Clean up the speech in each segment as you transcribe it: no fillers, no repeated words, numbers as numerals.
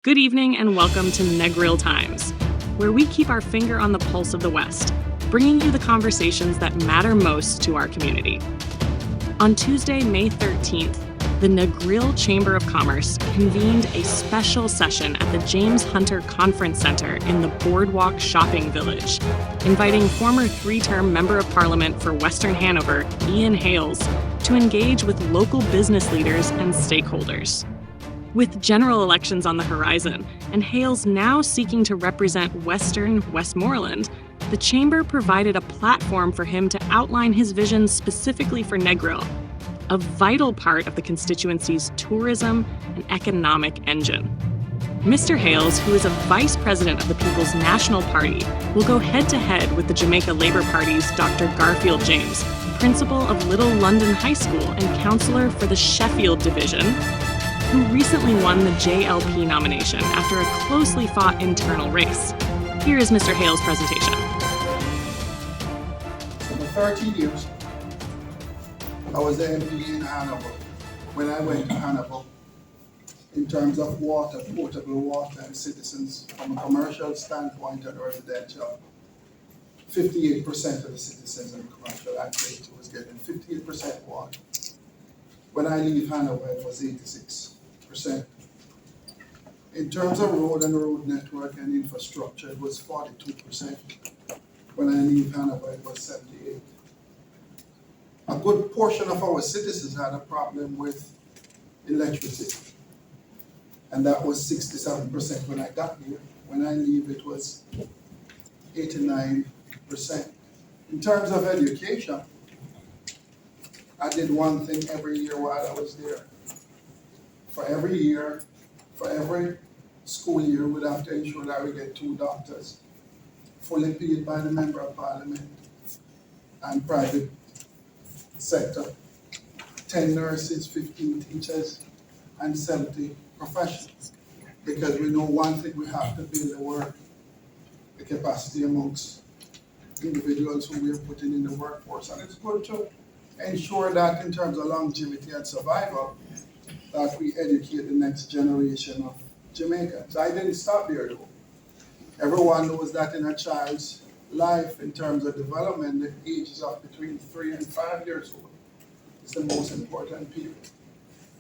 Good evening and welcome to Negril Times, where we keep our finger on the pulse of the West, bringing you the conversations that matter most to our community. On Tuesday, May 13th, the Negril Chamber of Commerce convened a special session at the James Hunter Conference Center in the Boardwalk Shopping Village, inviting former three-term Member of Parliament for Western Hanover, Ian Hayles, to engage with local business leaders and stakeholders. With general elections on the horizon, and Hayles now seeking to represent Western Westmoreland, the Chamber provided a platform for him to outline his vision specifically for Negril, a vital part of the constituency's tourism and economic engine. Mr. Hayles, who is a vice president of the People's National Party, will go head-to-head with the Jamaica Labour Party's Dr. Garfield James, principal of Little London High School and councillor for the Sheffield Division, who recently won the JLP nomination after a closely fought internal race. Here is Mr. Hayles' presentation. For 13 years, I was the MP in Hanover. When I went to Hanover, in terms of water, potable water and citizens, from a commercial standpoint and residential, 58% of the citizens in the commercial activity was getting 58% water. When I leave Hanover, it was 86%. In terms of road and road network and infrastructure, it was 42%. When I leave Hanover, it was 78%. A good portion of our citizens had a problem with electricity, and that was 67% when I got here. When I leave, it was 89%. In terms of education, I did one thing every year while I was there. For every year, for every school year, we'd have to ensure that we get 2 doctors, fully paid by the Member of Parliament and private sector, 10 nurses, 15 teachers, and 70 professionals. Because we know one thing, we have to build the capacity amongst individuals who we are putting in the workforce. And it's good to ensure that in terms of longevity and survival, that we educate the next generation of Jamaicans. I didn't stop there though. Everyone knows that in a child's life, in terms of development, the ages of between 3 and 5 years old is the most important period.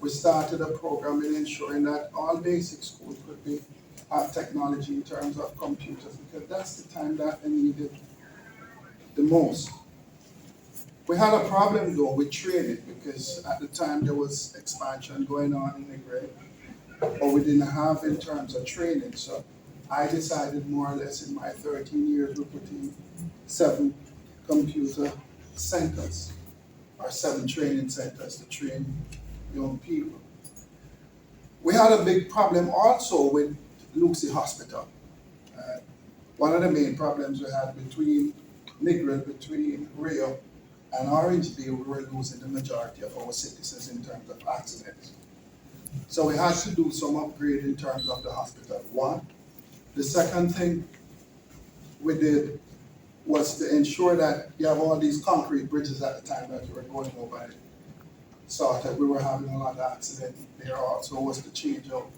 We started a program in ensuring that all basic schools could have technology in terms of computers, because that's the time that they needed the most. We had a problem though with training, because at the time there was expansion going on in Negril, but we didn't have in terms of training. So I decided more or less in my 13 years we put in 7 computer centers, or 7 training centers to train young people. We had a big problem also with Lucy Hospital. One of the main problems we had between Negril, between Rio and Orange Bay, we were losing the majority of our citizens in terms of accidents. So we had to do some upgrade in terms of the hospital. One. The second thing we did was to ensure that you have all these concrete bridges at the time that you were going over it. Saw that we were having a lot of accidents there also, was to change out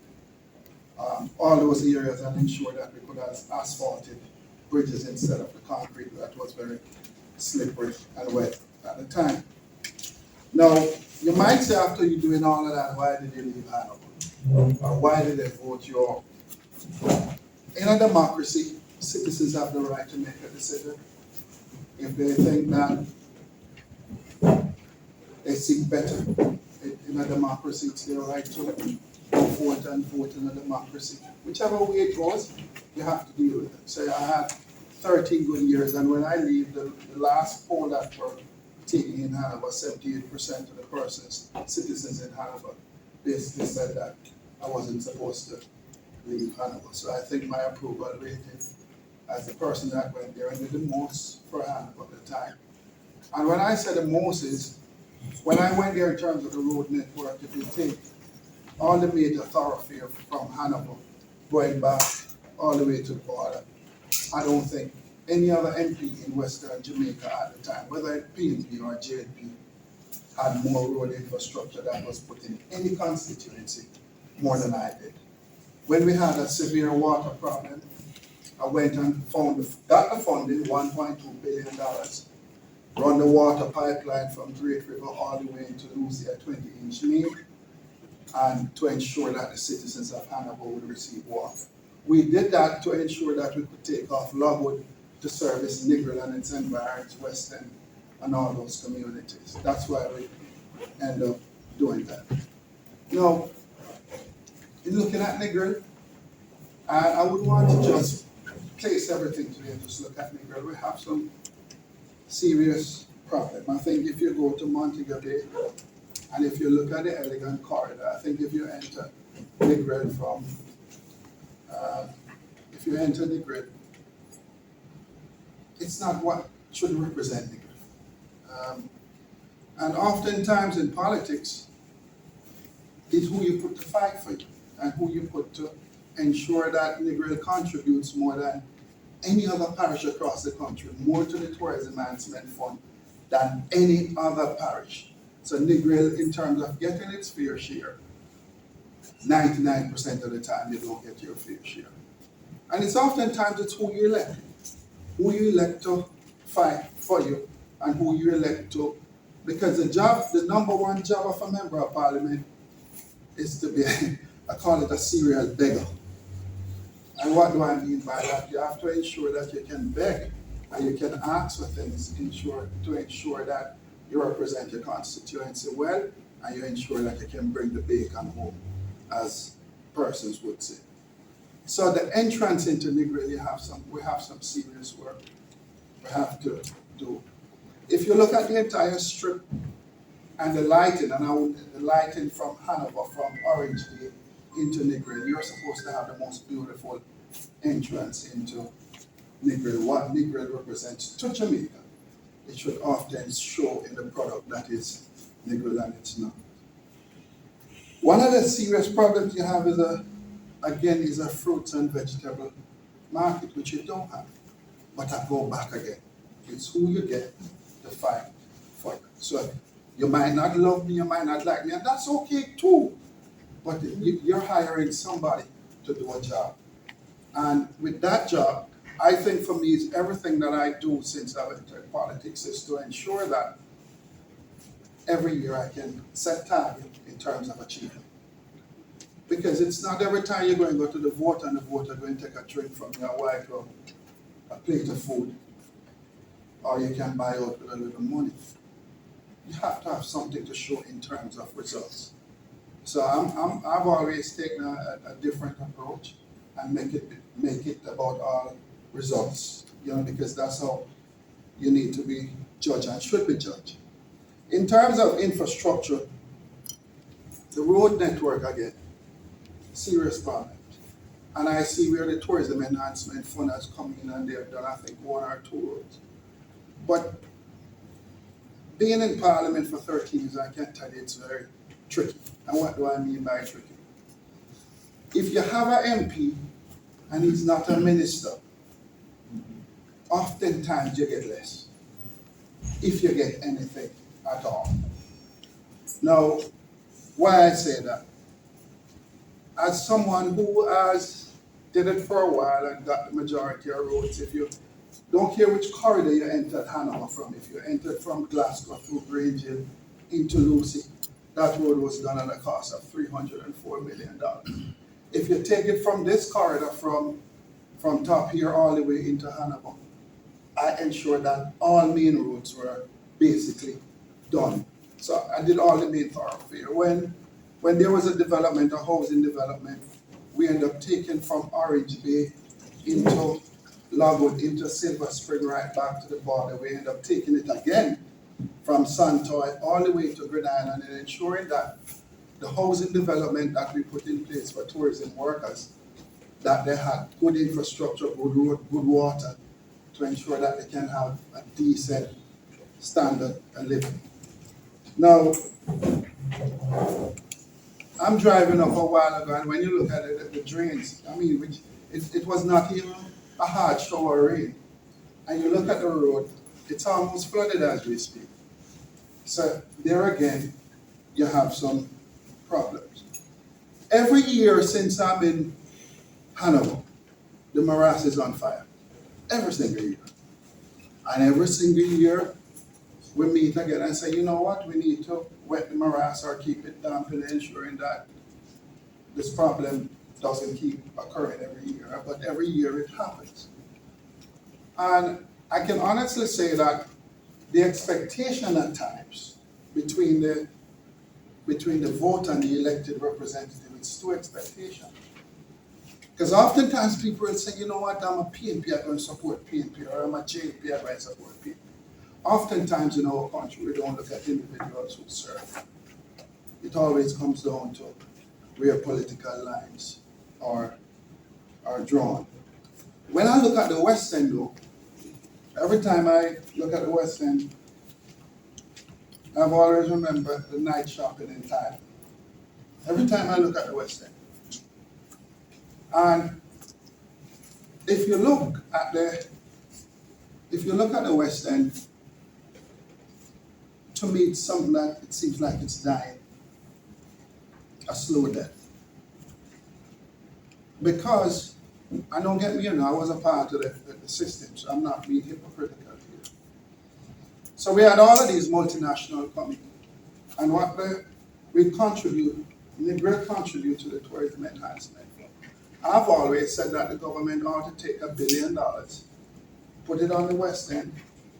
all those areas and ensure that we could have asphalted bridges instead of the concrete that was very slippery and wet at the time. Now, you might say after you're doing all of that, why did you leave Hanover? Or why did they vote you out? In a democracy, citizens have the right to make a decision. If they think that they seek better in a democracy, it's their right to vote and vote in a democracy. Whichever way it goes, you have to deal with it. So I had 13 good years, and when I leave, the last poll that were taking in Hanover, 78% of the citizens in Hanover basically said that I wasn't supposed to leave Hanover. So I think my approval rating as the person that went there and did the most for Hanover at the time. And when I say the most is, when I went there in terms of the road network, if you take all the major thoroughfares from Hanover, going back all the way to the border, I don't think any other MP in Western Jamaica at the time, whether it PNP or JLP, had more road infrastructure that was put in any constituency more than I did. When we had a severe water problem, I went and got the funding, $1.2 billion, run the water pipeline from Great River all the way into Lucy, a 20-inch main, and to ensure that the citizens of Hanover would receive water. We did that to ensure that we could take off Logwood to service Negril and its environs, Western, and all those communities. That's why we end up doing that. Now, in looking at Negril, I would want to just place everything today and just look at Negril. We have some serious problem. I think if you go to Montego Bay, and if you look at the elegant corridor, I think if you enter Negril from, it's not what should represent Negril. And oftentimes in politics, it's who you put to fight for you and who you put to ensure that Negril contributes more than any other parish across the country, more to the Tourism Enhancement Fund than any other parish. So Negril, in terms of getting its fair share, 99% of the time you don't get your fair share. And it's oftentimes it's who you elect to fight for you and who you elect to, because the number one job of a member of parliament is to be, I call it a serial beggar. And what do I mean by that? You have to ensure that you can beg and you can ask for things to ensure that you represent your constituency well, and you ensure that you can bring the bacon home, as persons would say. So the entrance into Negril, we have some serious work we have to do. If you look at the entire strip and the lighting, the lighting from Hanover, from Orange Bay into Negril, you're supposed to have the most beautiful entrance into Negril. What Negril represents to Jamaica, it should often show in the product that is Negril, and it's not. One of the serious problems you have is a fruits and vegetable market, which you don't have. But I go back again. It's who you get to fight for you. So you might not love me, you might not like me, and that's okay too. But you're hiring somebody to do a job. And with that job, I think for me, it's everything that I do since I've entered politics is to ensure that every year I can set targets in terms of achievement. Because it's not every time you're going to go to the vote and the voter going to take a drink from your wife or a plate of food, or you can buy out with a little money. You have to have something to show in terms of results. So I've always taken a different approach and make it about all results, because that's how you need to be judged and should be judged. In terms of infrastructure, the road network again, serious problem. And I see where the Tourism Enhancement Fund has come in and they've done, I think, 1 or 2 roads. But being in Parliament for 13 years, I can tell you it's very tricky. And what do I mean by tricky? If you have an MP and he's not a minister, oftentimes you get less, if you get anything at all. Now, why I say that? As someone who has did it for a while and got the majority of roads, if you don't care which corridor you entered Hanover from, if you entered from Glasgow through Grange Hill into Lucy, that road was done at a cost of $304 million. If you take it from this corridor from top here all the way into Hanover, I ensured that all main roads were basically done. So I did all the main thoroughfare. When there was a development, a housing development, we ended up taking from Orange Bay into Logwood, into Silver Spring, right back to the border. We ended up taking it again from Santoy all the way to Grand Island and ensuring that the housing development that we put in place for tourism workers, that they had good infrastructure, good road, good water, to ensure that they can have a decent standard of living. Now, I'm driving up a while ago, and when you look at it, the drains, it was not even a hard shower rain. And you look at the road, it's almost flooded as we speak. So there again, you have some problems. Every year since I'm in Hanover, the morass is on fire. Every single year. And every single year, we meet again and say, you know what, we need to wet the morass or keep it damp and ensuring that this problem doesn't keep occurring every year. But every year it happens. And I can honestly say that the expectation at times between the vote and the elected representative, it's two expectations. Because oftentimes people will say, you know what, I'm a PNP, I'm going to support PNP, or I'm a JP, I'm going to support PNP. Oftentimes in our country, we don't look at individuals who serve. It always comes down to where political lines are drawn. When I look at the West End, though, every time I look at the West End, I've always remembered the night shopping in Thailand. Every time I look at the West End. And if you look at the West End, to me it's something that it seems like it's dying a slow death. Because, and don't get me wrong, I was a part of the system, so I'm not being hypocritical here. So we had all of these multinational coming, and we contribute, Negril contribute to the tourism enhancement. I've always said that the government ought to take $1 billion, put it on the West End,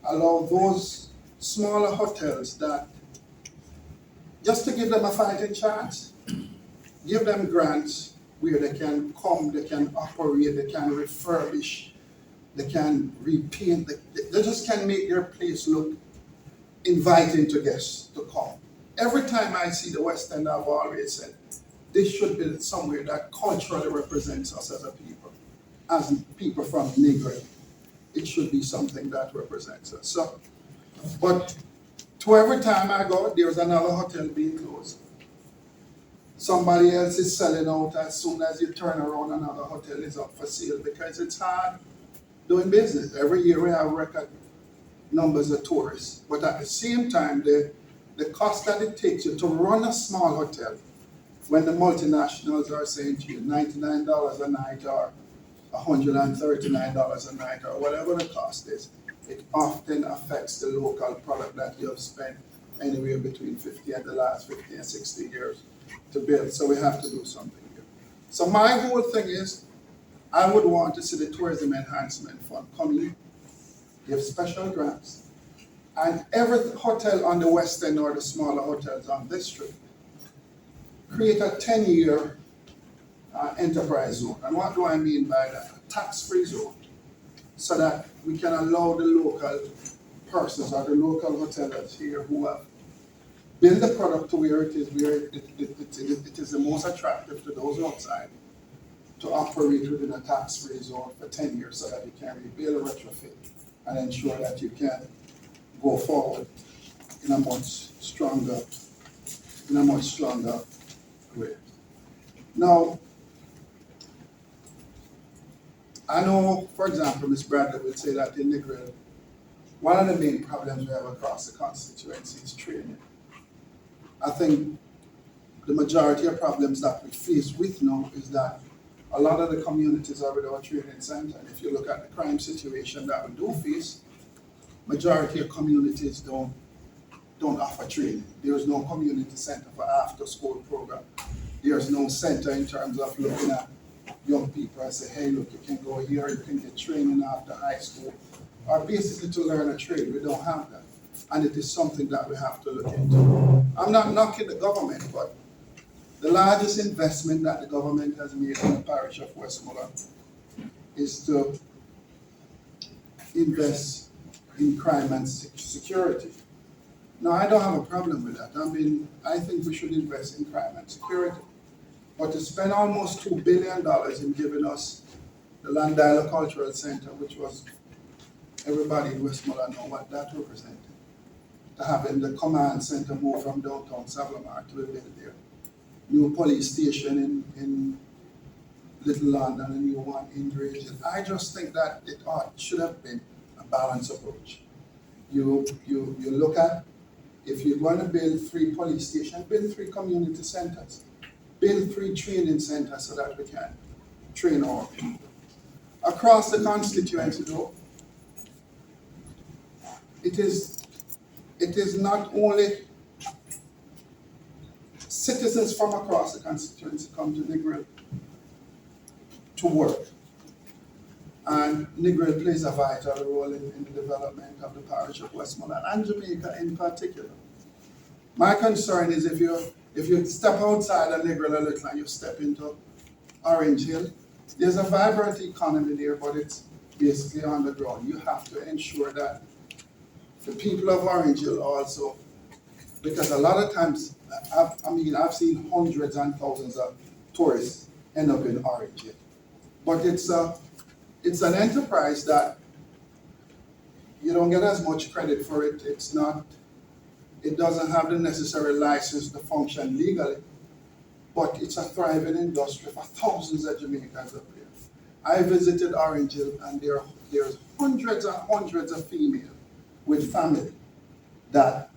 allow those smaller hotels that, just to give them a fighting chance, give them grants where they can come, they can operate, they can refurbish, they can repaint, they just can make their place look inviting to guests to come. Every time I see the West End, I've always said, this should be somewhere that culturally represents us as a people, as people from Negril. It should be something that represents us. So, but to every time I go, there's another hotel being closed. Somebody else is selling out as soon as you turn around, another hotel is up for sale because it's hard doing business. Every year we have record numbers of tourists, but at the same time, the cost that it takes you to run a small hotel, when the multinationals are saying to you $99 a night or $139 a night or whatever the cost is, it often affects the local product that you have spent anywhere between 50 and the last 50 and 60 years to build. So we have to do something here. So my whole thing is, I would want to see the Tourism Enhancement Fund come in, give special grants, and every hotel on the West End or the smaller hotels on this strip, create a 10-year enterprise zone. And what do I mean by that? A tax-free zone, so that we can allow the local persons or the local hoteliers here who have built the product to where it is the most attractive to those outside, to operate within a tax-free zone for 10 years so that you can rebuild, retrofit, and ensure that you can go forward in a much stronger way. Now, I know, for example, Ms. Bradley will say that in Negril, one of the main problems we have across the constituency is training. I think the majority of problems that we face with now is that a lot of the communities are without training center. And if you look at the crime situation that we do face, majority of communities don't offer training. There's no community center for after-school program. There's no center in terms of looking at young people and say, hey, look, you can go here, you can get training after high school, or basically to learn a trade. We don't have that. And it is something that we have to look into. I'm not knocking the government, but the largest investment that the government has made in the parish of Westmoreland is to invest in crime and security. Now, I don't have a problem with that. I mean, I think we should invest in crime and security. But to spend almost $2 billion in giving us the Landila Cultural Center, which was, everybody in Westmoreland know what that represented. To having the command center move from downtown Savlamar to the build there. New police station in Little London, a new one in Drayton. I just think that it should have been a balanced approach. You look at, if you're going to build 3 police stations, build 3 community centers. Build 3 training centers so that we can train our people. Across the constituency though, it is not only citizens from across the constituency come to Negril to work. And Negril plays a vital role in the development of the parish of Westmoreland and Jamaica in particular. My concern is if you step outside of Negril a little and you step into Orange Hill, there's a vibrant economy there, but it's basically underground. You have to ensure that the people of Orange Hill also, because a lot of times, I've seen hundreds and thousands of tourists end up in Orange Hill. But it's an enterprise that you don't get as much credit for it. It doesn't have the necessary license to function legally, but it's a thriving industry for thousands of Jamaicans up here. I visited Orange Hill and there's hundreds and hundreds of females with family that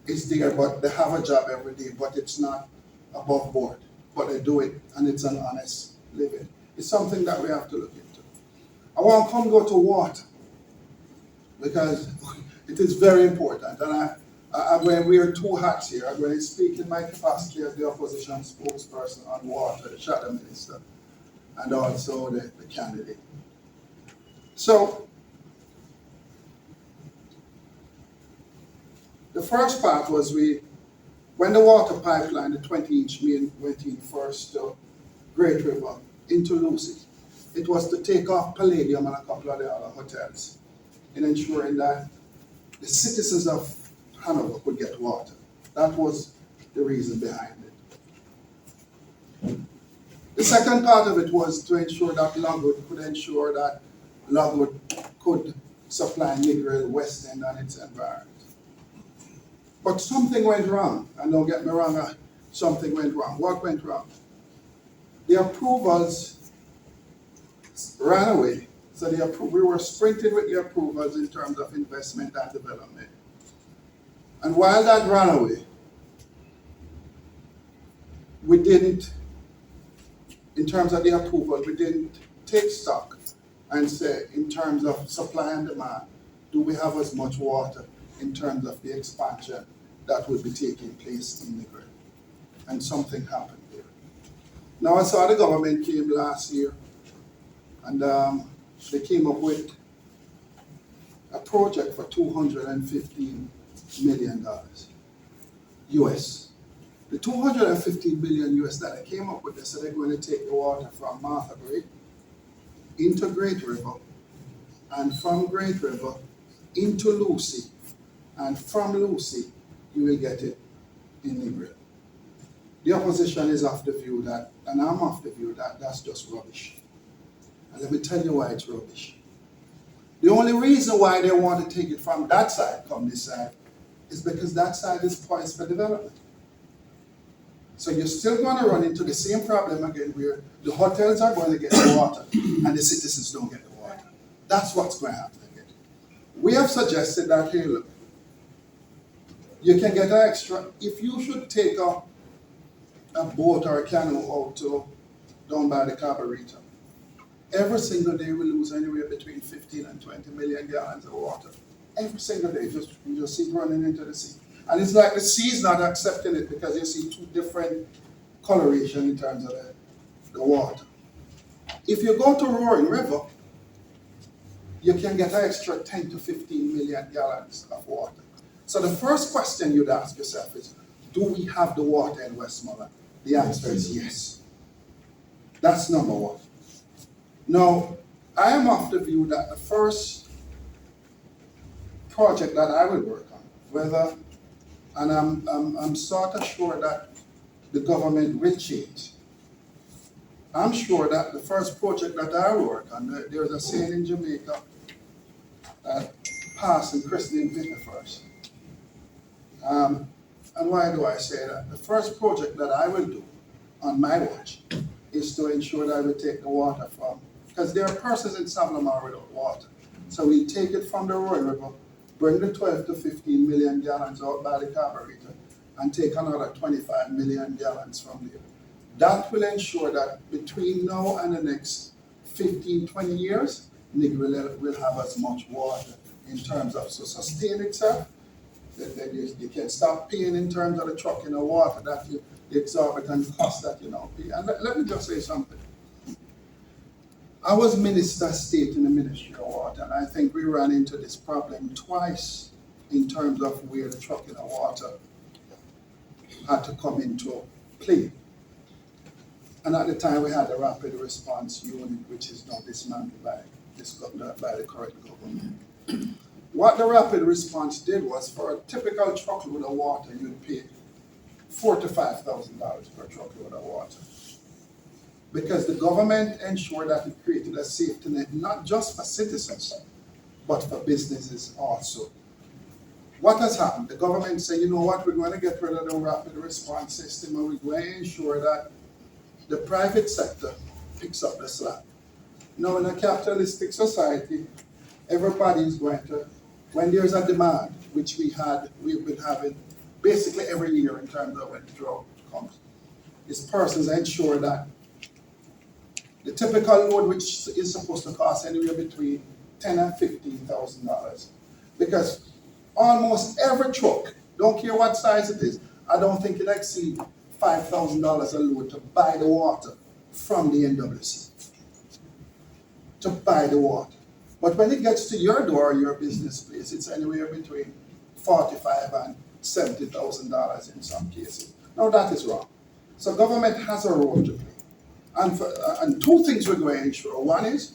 is there, but they have a job every day, but it's not above board, but they do it and it's an honest living. It's something that we have to look into. I want to come go to water because it is very important. And when we are two hats here, I'm going to speak in my capacity as the opposition spokesperson on water, the shadow minister, and also the candidate. So, the first part was when the water pipeline, the 20-inch main, went in first to Great River into Lucy, it was to take off Palladium and a couple of the other hotels in ensuring that the citizens of Hanover could get water. That was the reason behind it. The second part of it was to ensure that Logwood could supply Negril, West End and its environment. But something went wrong, and don't get me wrong, something went wrong. What went wrong? The approvals ran away. So we were sprinting with the approvals in terms of investment and development. And while that ran away, we didn't, in terms of the approval, we didn't take stock and say, in terms of supply and demand, do we have as much water in terms of the expansion that would be taking place in the grid? And something happened there. Now I saw the government came last year and they came up with a project for $215 million US. The $215 million US that they came up with, they said they're going to take the water from Martha Gray into Great River, and from Great River into Lucy, and from Lucy you will get it in Negril. The opposition is of the view that, and I'm of the view that that's just rubbish. And let me tell you why it's rubbish. The only reason why they want to take it from that side, come this side, is because that side is poised for development. So you're still going to run into the same problem again where the hotels are going to get the water and the citizens don't get the water. That's what's going to happen again. We have suggested that, hey, look, you can get an extra, if you should take a boat or a canoe out to down by the carburetor, every single day we lose anywhere between 15 and 20 million gallons of water. Every single day, you just see it running into the sea. And it's like the sea is not accepting it because you see two different coloration in terms of the water. If you go to Roaring River, you can get an extra 10 to 15 million gallons of water. So the first question you'd ask yourself is, do we have the water in Westmoreland? The answer is yes. That's number one. Now, I am of the view that the first project that I will work on, and I'm sort of sure that the government will change. I'm sure that the first project that I will work on, there's a saying in Jamaica, pass and christening vicar first. And why do I say that? The first project that I will do on my watch is to ensure that I will take the water from, because there are persons in Savlamar without water. So we take it from the Roy River, bring the 12 to 15 million gallons out by the carburetor, and take another 25 million gallons from there. That will ensure that between now and the next 15, 20 years, Negril will have as much water in terms of so sustain itself. That you can stop paying in terms of the trucking of water that the exorbitant cost that you now pay. And let me just say something. I was Minister of State in the Ministry of Water, and I think we ran into this problem twice in terms of where the trucking of water had to come into play. And at the time we had the Rapid Response Unit, which is now dismantled by the current government. What the Rapid Response did was, for a typical truckload of water, you'd pay $4,000 to $5,000 per truckload of water. Because the government ensured that it created a safety net, not just for citizens, but for businesses also. What has happened? The government said, you know what, we're going to get rid of the Rapid Response system, and we're going to ensure that the private sector picks up the slack. Now, in a capitalistic society, everybody is going to, when there's a demand, which we've been having basically every year in terms of when the drought comes, is persons ensure that the typical load, which is supposed to cost anywhere between $10,000 and $15,000, because almost every truck, don't care what size it is, I don't think it exceeds $5,000 a load to buy the water from the NWC. To buy the water. But when it gets to your door or your business place, it's anywhere between $45,000 and $70,000 in some cases. Now that is wrong. So government has a role to play. And two things we're going to ensure. One is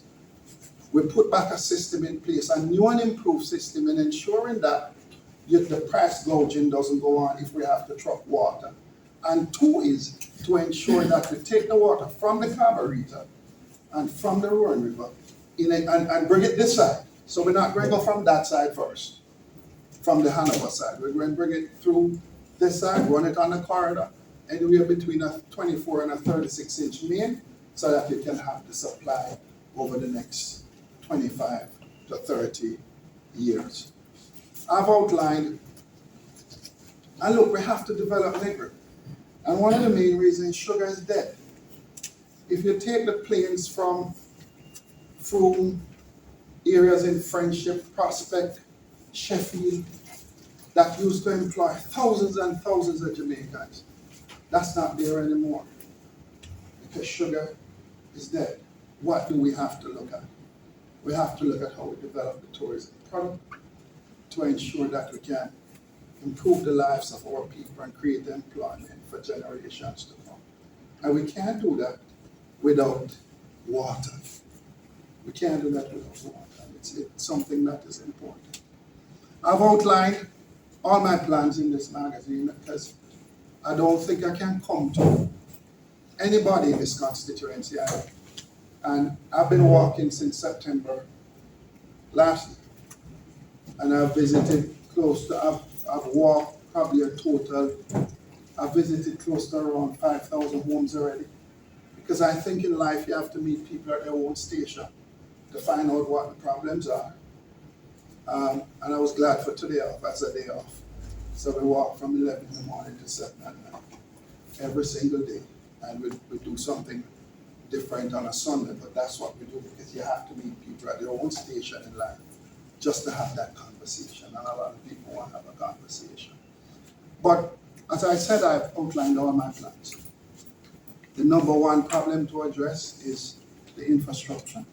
we put back a system in place, a new and improved system, in ensuring that the price gouging doesn't go on if we have to truck water. And two is to ensure that we take the water from the carburetor and from the Rowan River and bring it this side. So we're not going to go from that side first, from the Hanover side. We're going to bring it through this side, run it on the corridor, anywhere between a 24 and a 36-inch main, so that you can have the supply over the next 25 to 30 years. I've outlined, and look, we have to develop Negril. And one of the main reasons, sugar is dead. If you take the plains from Frome, areas in Friendship, Prospect, Sheffield, that used to employ thousands and thousands of Jamaicans, that's not there anymore, because sugar is dead. What do we have to look at? We have to look at how we develop the tourism product to ensure that we can improve the lives of our people and create employment for generations to come. And we can't do that without water. We can't do that without water. It's something that is important. I've outlined all my plans in this magazine because I don't think I can come to anybody in this constituency. And I've been walking since September last year. And I've visited I've walked probably a total, I've visited close to around 5,000 homes already. Because I think in life you have to meet people at their own station to find out what the problems are. And I was glad for today off as a day off. So we walk from 11 in the morning to 7 at night, every single day. And we do something different on a Sunday, but that's what we do, because you have to meet people at their own station in life just to have that conversation. And a lot of people want to have a conversation. But as I said, I've outlined all my plans. The number one problem to address is the infrastructure.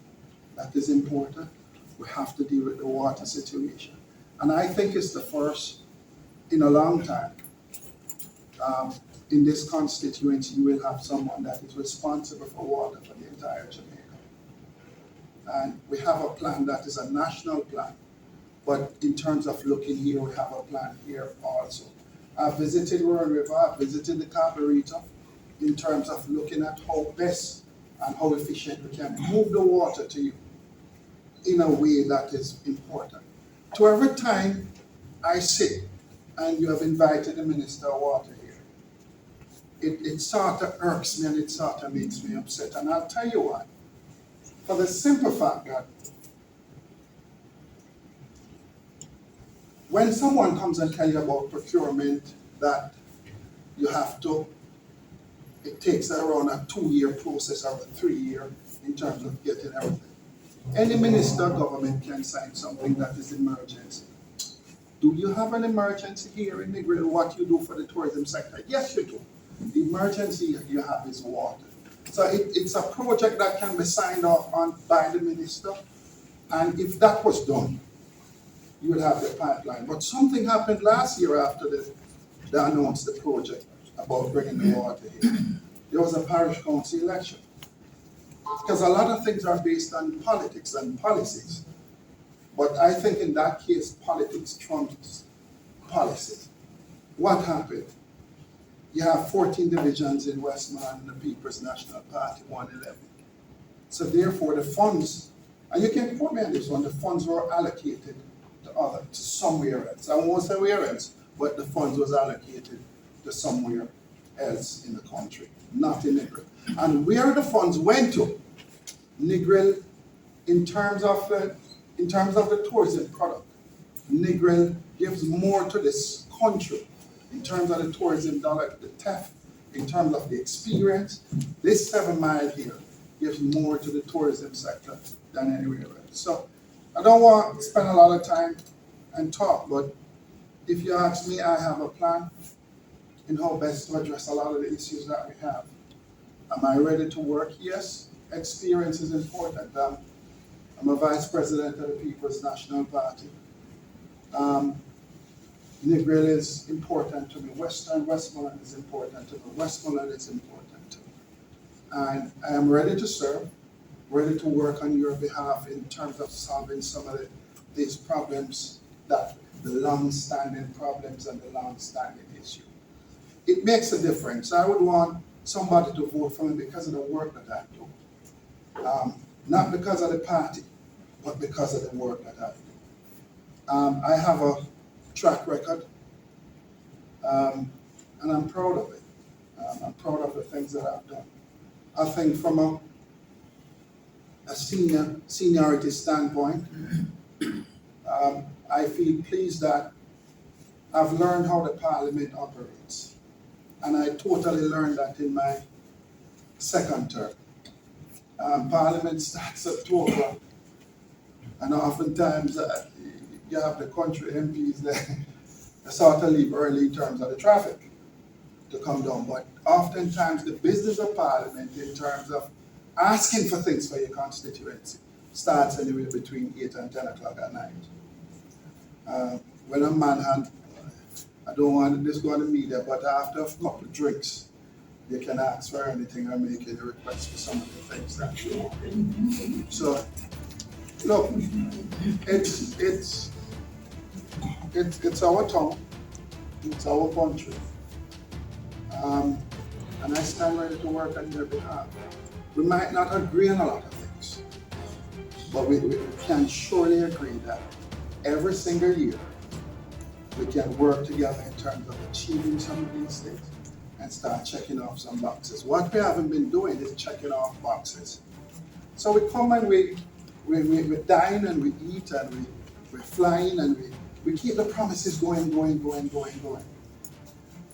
That is important. We have to deal with the water situation. And I think it's the first in a long time. In this constituency, you will have someone that is responsible for water for the entire Jamaica. And we have a plan that is a national plan. But in terms of looking here, we have a plan here also. I've visited Rowan River, I've visited the carburetor, in terms of looking at how best and how efficient we can move the water to you in a way that is important. So every time I sit and you have invited the Minister of Water here, it sort of irks me and it sort of makes me upset. And I'll tell you why. For the simple fact that when someone comes and tells you about procurement, that you have to it takes around a 2-year process or a 3-year in terms of getting everything. Any minister of government can sign something that is emergency. Do you have an emergency here in Negril? What you do for the tourism sector? Yes, you do. The emergency you have is water. So it's a project that can be signed off on by the minister. And if that was done, you would have the pipeline. But something happened last year after they announced the project about bringing the water here. There was a parish council election. Because a lot of things are based on politics and policies. But I think in that case, politics trumps policy. What happened? You have 14 divisions in Westmoreland and the People's National Party, 111. So therefore the funds, and you can quote me on this one, the funds were allocated to somewhere else. I won't say where else, but the funds was allocated to somewhere else in the country, not in Negril. And where the funds went to, Negril, in terms of the tourism product, Negril gives more to this country in terms of the tourism dollar, the theft, in terms of the experience. This 7 mile here gives more to the tourism sector than anywhere else. So I don't want to spend a lot of time and talk, but if you ask me, I have a plan in how best to address a lot of the issues that we have. Am I ready to work? Yes. Experience is important. I'm a vice president of the People's National Party. Negril is important to me. Western Westmoreland is important to me. Westmoreland is important to me. And I am ready to serve, ready to work on your behalf in terms of solving some of these problems, that the long-standing problems and the long-standing issue. It makes a difference. I would want somebody to vote for me because of the work that I do. Not because of the party, but because of the work that I do. I have a track record, and I'm proud of it. I'm proud of the things that I've done. I think from a seniority standpoint, I feel pleased that I've learned how the parliament operates. And I totally learned that in my second term. Parliament starts at 2 o'clock, and oftentimes you have the country MPs there, they sort of leave early in terms of the traffic to come down. But oftentimes the business of Parliament in terms of asking for things for your constituency starts anywhere between 8 and 10 o'clock at night. When I'm manhunt, I don't want to just go on the media, but after a couple of drinks, you can ask for anything or make any request for some of the things that you want. So, look, it's our town, it's our country, and I stand ready to work on your behalf. We might not agree on a lot of things, but we can surely agree that every single year we can work together in terms of achieving some of these things and start checking off some boxes. What we haven't been doing is checking off boxes. So we come and we dine and we eat and we're flying and we keep the promises going.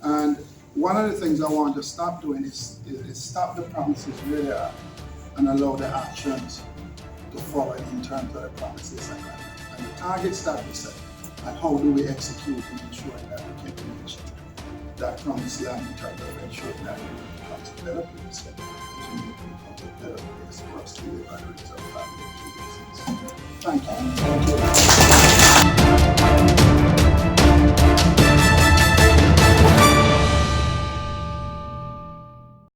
And one of the things I want to stop doing is stop the promises where they are and allow the actions to follow in terms of the promises and the targets that we set. And how do we execute in ensuring that we can reach that promised land in terms of ensuring that it becomes a better place, and to make it becomes a better place for us to live and raise our family and do business. Thank you.